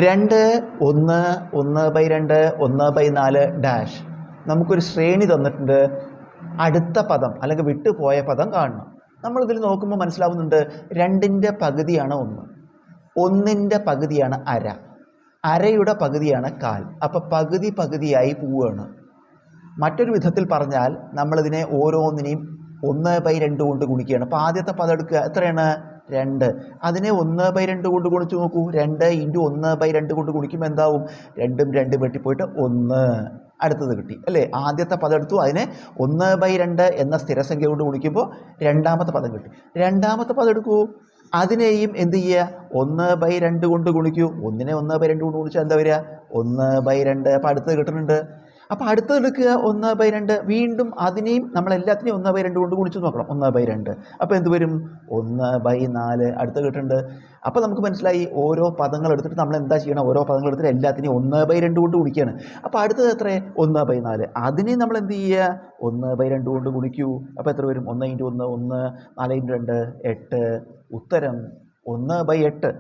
2 1 1/2 1/4 dash. നമുക്കൊരു ശ്രേണി തന്നിട്ടുണ്ട്. അടുത്ത പദം അല്ലെങ്കിൽ വിട്ടുപോയ പദം കാണണം. നമ്മളിതിൽ നോക്കുമ്പോൾ മനസ്സിലാവുന്നുണ്ട് 2ൻ്റെ പകുതിയാണ് 1, 1ൻ്റെ പകുതിയാണ് അര, അരയുടെ പകുതിയാണ് കാൽ. അപ്പോൾ പകുതി പകുതിയായി പോവുകയാണ്. മറ്റൊരു വിധത്തിൽ പറഞ്ഞാൽ നമ്മളിതിനെ ഓരോന്നിനെയും 1/2 കൊണ്ട് ഗുണിക്കുകയാണ്. അപ്പോൾ ആദ്യത്തെ പദം എടുക്കുക, എത്രയാണ്? 2. അതിനെ 1/2 കൊണ്ട് ഗുണിച്ച് നോക്കൂ. 2 × 1/2 കൊണ്ട് ഗുണിക്കുമ്പോൾ എന്താവും? 2ഉം 2ഉം വെട്ടിപ്പോയിട്ട് 1. അടുത്തത് കിട്ടി അല്ലേ? ആദ്യത്തെ പദം എടുത്തു, അതിനെ 1/2 എന്ന സ്ഥിരസംഖ്യ കൊണ്ട് ഗുണിക്കുമ്പോൾ രണ്ടാമത്തെ പദം കിട്ടി. രണ്ടാമത്തെ പദം എടുക്കൂ, അതിനെയും എന്ത് ചെയ്യുക? 1/2 കൊണ്ട് ഗുണിക്കൂ. 1നെ 1/2 കൊണ്ട് ഗുണിച്ചാൽ എന്താ വരിക? 1/2. അപ്പോൾ അടുത്തത് കിട്ടുന്നുണ്ട്. അപ്പോൾ അടുത്തത് എടുക്കുക 1/2. വീണ്ടും അതിനെയും നമ്മളെല്ലാത്തിനെയും 1/2 കൊണ്ട് ഗുണിച്ച് നോക്കണം. 1/2. അപ്പോൾ എന്ത് വരും? 1/4. അടുത്ത് കിട്ടുന്നുണ്ട്. അപ്പോൾ നമുക്ക് മനസ്സിലായി ഓരോ പദങ്ങൾ എടുത്തിട്ട് നമ്മൾ എന്താ ചെയ്യണം? ഓരോ പദങ്ങൾ എടുത്തിട്ട് എല്ലാത്തിനെയും 1/2 കൊണ്ട് ഗുണിക്കുകയാണ്. അപ്പോൾ അടുത്തത് എത്ര? 1/4. അതിനെ നമ്മൾ എന്ത് ചെയ്യുക? 1/2 കൊണ്ട് ഗുണിക്കൂ. അപ്പോൾ എത്ര വരും? 1 × 1 1, 4 × 2 8. ഉത്തരം 1/8.